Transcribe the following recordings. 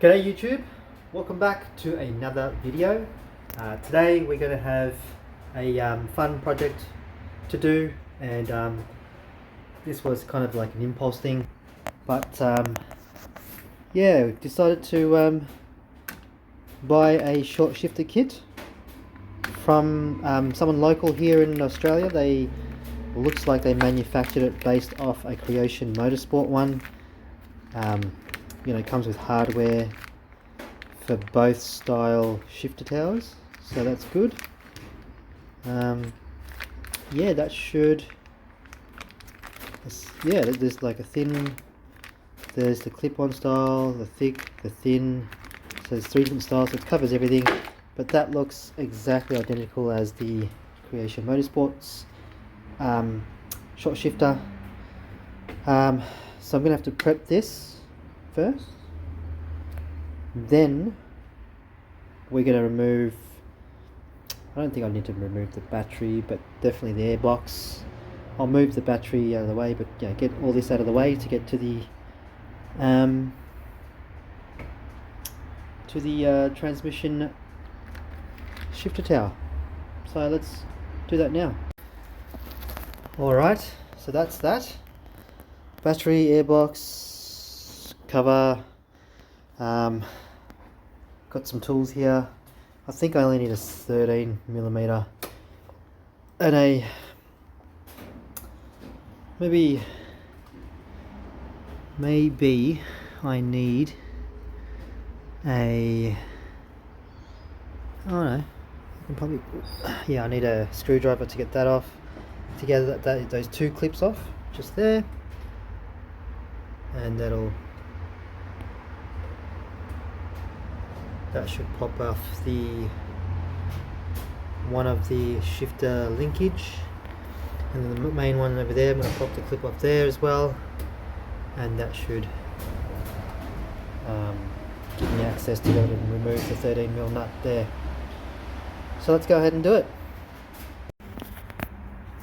G'day YouTube, welcome back to another video. Today we're going to have a fun project to do, and this was kind of like an impulse thing, but yeah, we decided to buy a short shifter kit from someone local here in Australia. They looks like they manufactured it based off a Creation Motorsport one. You know, it comes with hardware for both style shifter towers, so that's good. Yeah, that should, yeah, there's like a thin, there's the clip-on style, the thick, the thin, so there's three different styles, so it covers everything, but that looks exactly identical as the Creation Motorsports short shifter. So I'm gonna have to prep this first, then we're going to remove, I don't think I need to remove the battery, but definitely the airbox. I'll move the battery out of the way, but yeah, get all this out of the way to get to the transmission shifter tower. So let's do that now. Alright, so that's that. Battery, airbox, cover. Got some tools here. I think I only need a 13mm and a maybe I need a, I don't know, I can probably, yeah, I need a screwdriver to get that off, to get those two clips off just there, and that should pop off the one of the shifter linkage, and then the main one over there, I'm going to pop the clip off there as well, and that should give me access to go and remove the 13mm nut there. So let's go ahead and do it.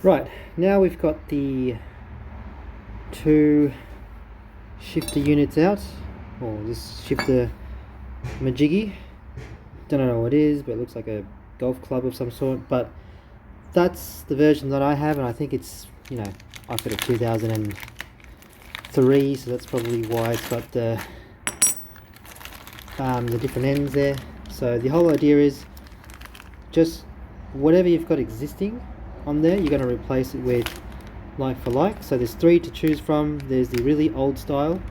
Right, now we've got the two shifter units out, or this shifter majiggy, don't know what it is, but it looks like a golf club of some sort, but that's the version that I have, and I think it's, you know, I've got a 2003, so that's probably why it's got the different ends there. So the whole idea is just whatever you've got existing on there, you're going to replace it with like for like. So there's three to choose from. There's the really old style,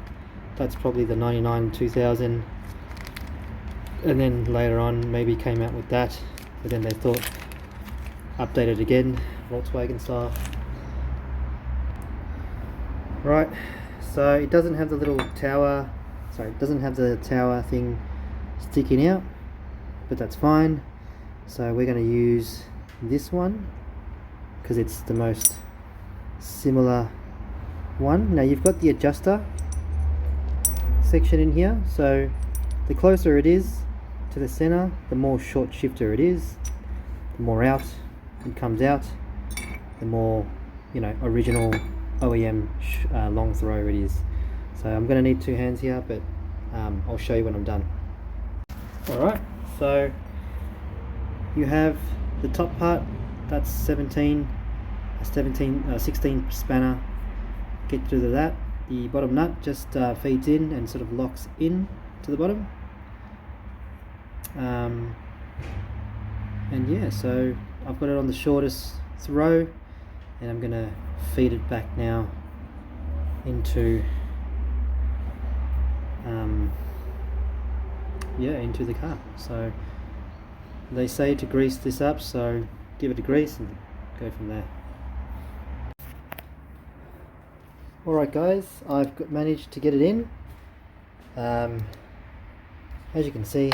that's probably the 99 2000, and then later on maybe came out with that, but then they thought update it again, Volkswagen style. Right, so it doesn't have the little tower, sorry, it doesn't have the tower thing sticking out, but that's fine. So we're going to use this one because it's the most similar one. Now you've got the adjuster section in here, so the closer it is to the center, the more short shifter it is, the more out it comes out, the more, you know, original OEM long throw it is. So I'm going to need two hands here, but I'll show you when I'm done. Alright, so you have the top part, that's 16 spanner, get rid of that. The bottom nut just feeds in and sort of locks in to the bottom. And yeah, so I've got it on the shortest throw, and I'm gonna feed it back now into into the car. So they say to grease this up, so give it a grease and go from there. Alright guys, I've managed to get it in. As you can see,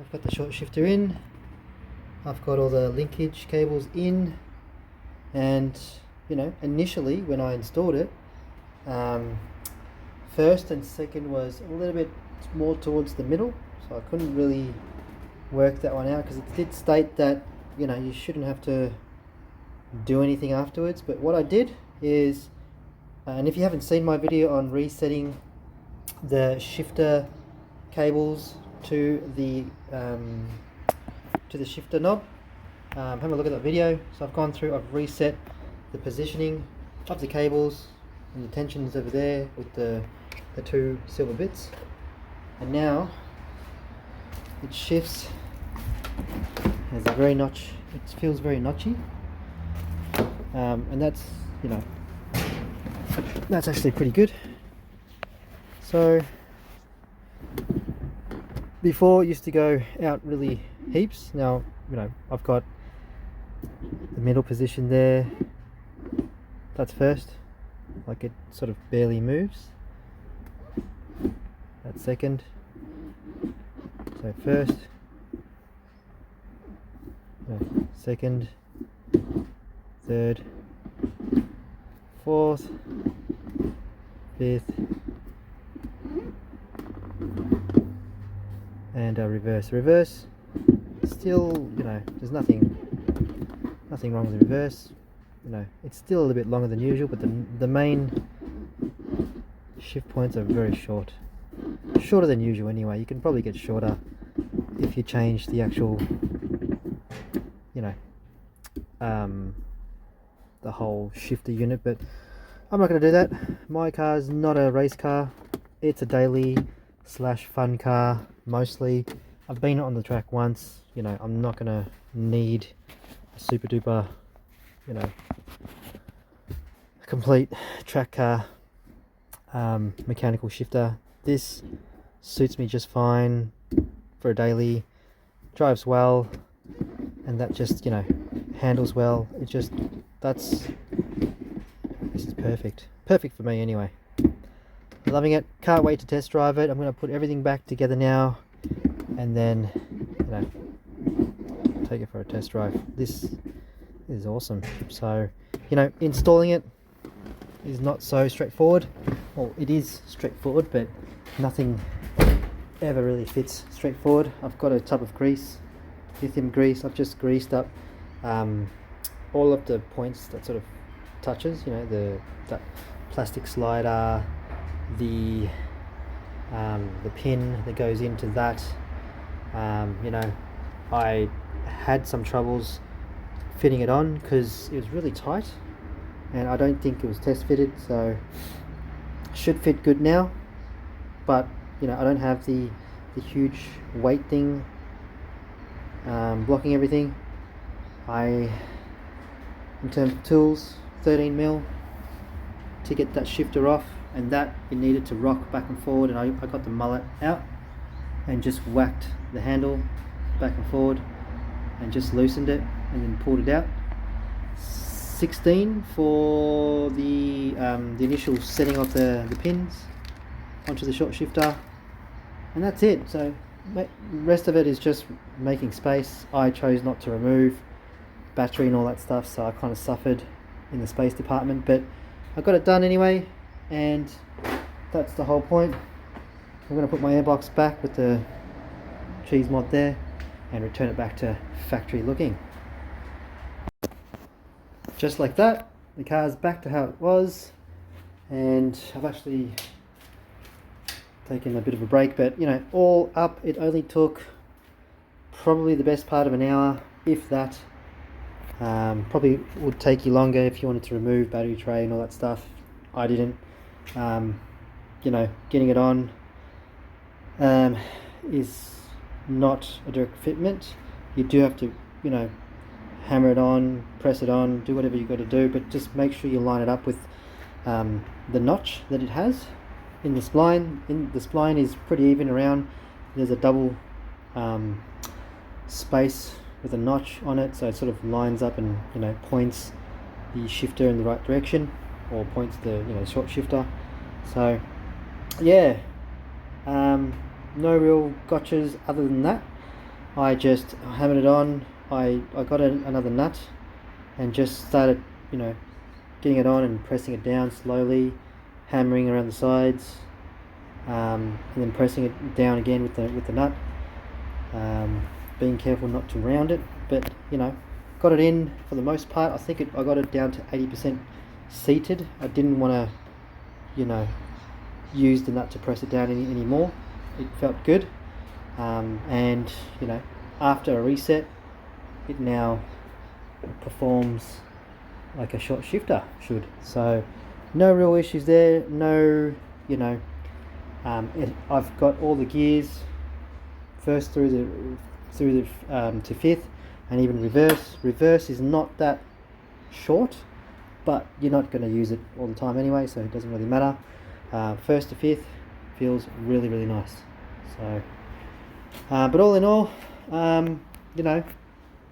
I've got the short shifter in, I've got all the linkage cables in, and you know, initially when I installed it, first and second was a little bit more towards the middle, so I couldn't really work that one out because it did state that, you know, you shouldn't have to do anything afterwards. But what I did is, and if you haven't seen my video on resetting the shifter cables to the shifter knob. Have a look at that video. So I've gone through, I've reset the positioning of the cables and the tensions over there with the two silver bits, and now it shifts. Has a very notch, it feels very notchy, and that's, you know, that's actually pretty good. So before it used to go out really heaps. Now, you know, I've got the middle position there, that's first, like it sort of barely moves. That's second. So first, second, third, fourth, fifth, and reverse. Reverse, still, you know, there's nothing wrong with the reverse. You know, it's still a little bit longer than usual, but the main shift points are very shorter than usual anyway. You can probably get shorter if you change the actual, you know, the whole shifter unit, but I'm not going to do that. My car is not a race car, it's a daily / fun car mostly. I've been on the track once, you know, I'm not going to need a super duper, you know, complete track car mechanical shifter. This suits me just fine for a daily, drives well, and that just, you know, handles well. It just, this is perfect for me anyway. Loving it, can't wait to test drive it. I'm going to put everything back together now and then, you know, take it for a test drive. This is awesome. So, you know, installing it is not so straightforward. Well, it is straightforward, but nothing ever really fits straightforward. I've got a tub of grease, lithium grease. I've just greased up all of the points that sort of touches, you know, that plastic slider, the pin that goes into that. You know, I had some troubles fitting it on because it was really tight, and I don't think it was test fitted, so should fit good now. But you know, I don't have the huge weight thing blocking everything. In terms of tools, 13mm to get that shifter off, and that it needed to rock back and forward, and I got the mullet out and just whacked the handle back and forward and just loosened it and then pulled it out. 16 for the initial setting of the pins onto the short shifter, and that's it. So the rest of it is just making space. I chose not to remove battery and all that stuff, so I kind of suffered in the space department, but I got it done anyway, and that's the whole point. I'm going to put my airbox back with the cheese mod there and return it back to factory looking. Just like that, the car's back to how it was, and I've actually taken a bit of a break, but you know, all up it only took probably the best part of an hour, if that. Probably would take you longer if you wanted to remove battery tray and all that stuff. I didn't. You know, getting it on is not a direct fitment. You do have to, you know, hammer it on, press it on, do whatever you've got to do, but just make sure you line it up with the notch that it has in the spline. The spline is pretty even around. There's a double space with a notch on it, so it sort of lines up and, you know, points the shifter in the right direction, or points the, you know, short shifter. So yeah, no real gotchas other than that. I just hammered it on. I got another nut and just started, you know, getting it on and pressing it down slowly, hammering around the sides, and then pressing it down again with the nut, being careful not to round it, but you know, got it in for the most part. I think I got it down to 80% seated. I didn't want to, you know, use the nut to press it down anymore. It felt good, and you know, after a reset, it now performs like a short shifter should. So no real issues there. No, you know, I've got all the gears first through the to fifth, and even reverse. Reverse is not that short, but you're not going to use it all the time anyway, so it doesn't really matter. First to fifth feels really nice. So but all in all, you know,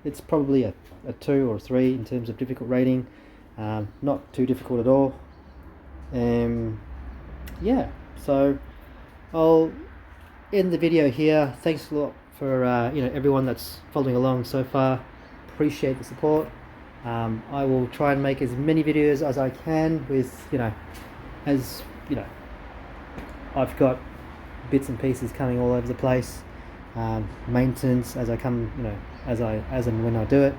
it's probably a 2 or a 3 in terms of difficult rating. Not too difficult at all. Yeah, so I'll end the video here. Thanks a lot for you know, everyone that's following along so far. Appreciate the support. I will try and make as many videos as I can with, you know, as you know, I've got bits and pieces coming all over the place. Maintenance as I come, you know, as and when I do it.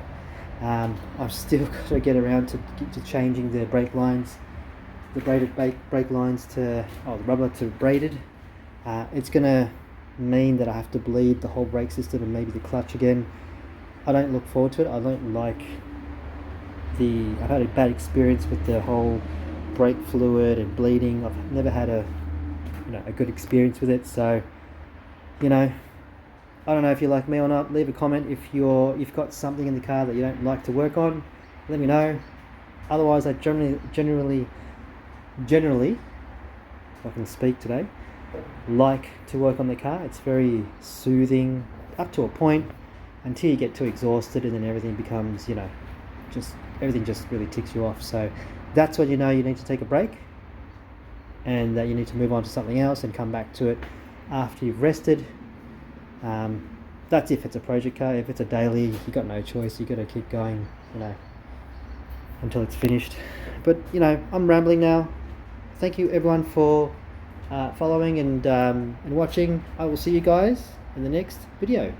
I've still got to get around to changing the brake lines, the braided brake lines to the rubber to braided. It's gonna mean that I have to bleed the whole brake system and maybe the clutch again. I don't look forward to it. I don't like I've had a bad experience with the whole brake fluid and bleeding. I've never had a good experience with it. So, you know, I don't know if you're like me or not. Leave a comment if you've got something in the car that you don't like to work on. Let me know. Otherwise, I generally, if I can speak today, like to work on the car. It's very soothing up to a point, until you get too exhausted, and then everything becomes, you know, everything just really ticks you off. So that's when you know you need to take a break, and that you need to move on to something else and come back to it after you've rested. That's if it's a project car. If it's a daily, you got no choice. You got to keep going, you know, until it's finished. But you know, I'm rambling now. Thank you everyone for following and watching. I will see you guys in the next video.